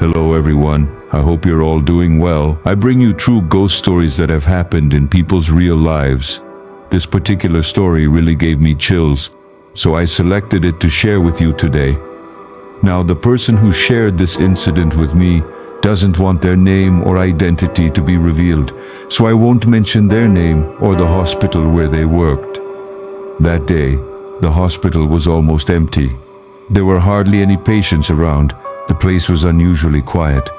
Hello everyone, I hope you're all doing well. I bring you true ghost stories that have happened in people's real lives. This particular story really gave me chills, so I selected it to share with you today. Now, the person who shared this incident with me doesn't want their name or identity to be revealed, so I won't mention their name or the hospital where they worked. That day, the hospital was almost empty. There were hardly any patients around. The place was unusually quiet.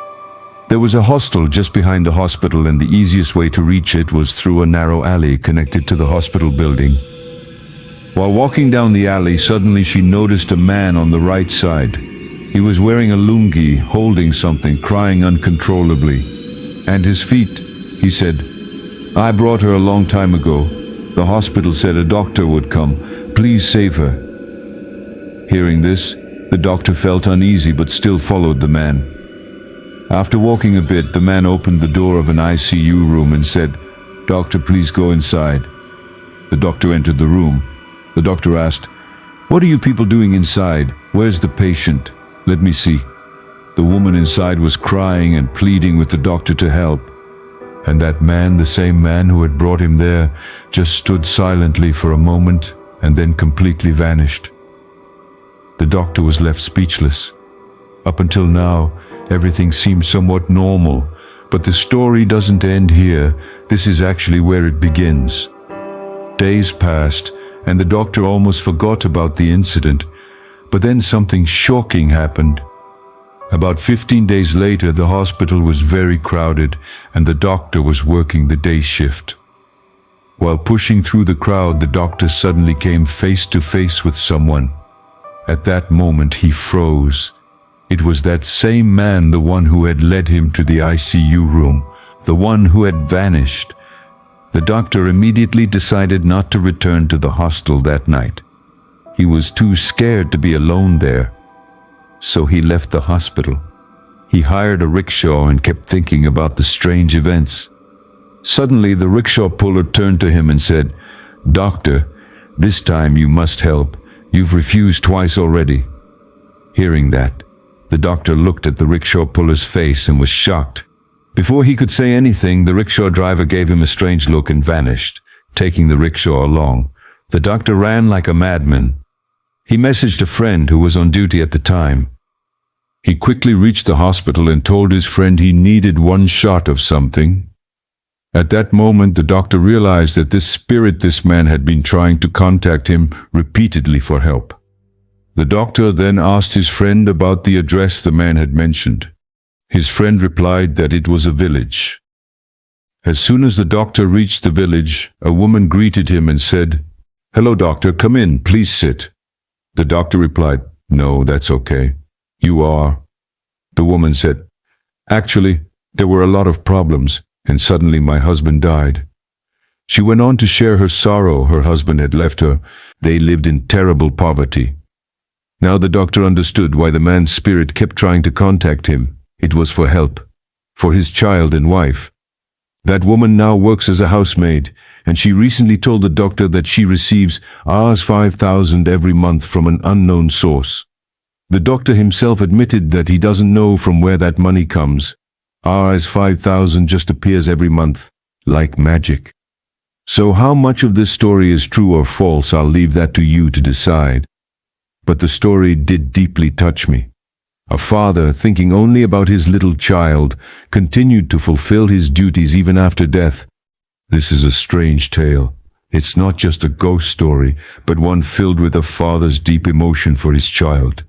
There was a hostel just behind the hospital, and the easiest way to reach it was through a narrow alley connected to the hospital building. While walking down the alley, suddenly she noticed a man on the right side. He was wearing a lungi, holding something, crying uncontrollably. "And his feet," he said. "I brought her a long time ago. The hospital said a doctor would come. Please save her." Hearing this, the doctor felt uneasy but still followed the man. After walking a bit, the man opened the door of an ICU room and said, "Doctor, please go inside." The doctor entered the room. The doctor asked, "What are you people doing inside? Where's the patient? Let me see." The woman inside was crying and pleading with the doctor to help. And that man, the same man who had brought him there, just stood silently for a moment and then completely vanished. The doctor was left speechless. Up until now, everything seemed somewhat normal, but the story doesn't end here. This is actually where it begins. Days passed, and the doctor almost forgot about the incident, but then something shocking happened. About 15 days later, the hospital was very crowded, and the doctor was working the day shift. While pushing through the crowd, the doctor suddenly came face to face with someone. At that moment, he froze. It was that same man, the one who had led him to the ICU room, the one who had vanished. The doctor immediately decided not to return to the hostel that night. He was too scared to be alone there. So he left the hospital. He hired a rickshaw and kept thinking about the strange events. Suddenly, the rickshaw puller turned to him and said, "Doctor, this time you must help. You've refused twice already." Hearing that, the doctor looked at the rickshaw puller's face and was shocked. Before he could say anything, the rickshaw driver gave him a strange look and vanished, taking the rickshaw along. The doctor ran like a madman. He messaged a friend who was on duty at the time. He quickly reached the hospital and told his friend he needed one shot of something. At that moment, the doctor realized that this man had been trying to contact him repeatedly for help. The doctor then asked his friend about the address the man had mentioned. His friend replied that it was a village. As soon as the doctor reached the village, a woman greeted him and said, "Hello, doctor, come in, please sit." The doctor replied, "No, that's okay. You are." The woman said, "Actually, there were a lot of problems, and suddenly my husband died." She went on to share her sorrow. Her husband had left her. They lived in terrible poverty. Now the doctor understood why the man's spirit kept trying to contact him. It was for help, for his child and wife. That woman now works as a housemaid, and she recently told the doctor that she receives Rs 5,000 every month from an unknown source. The doctor himself admitted that he doesn't know from where that money comes. Rs 5,000 just appears every month, like magic. So how much of this story is true or false, I'll leave that to you to decide. But the story did deeply touch me. A father, thinking only about his little child, continued to fulfill his duties even after death. This is a strange tale. It's not just a ghost story, but one filled with a father's deep emotion for his child.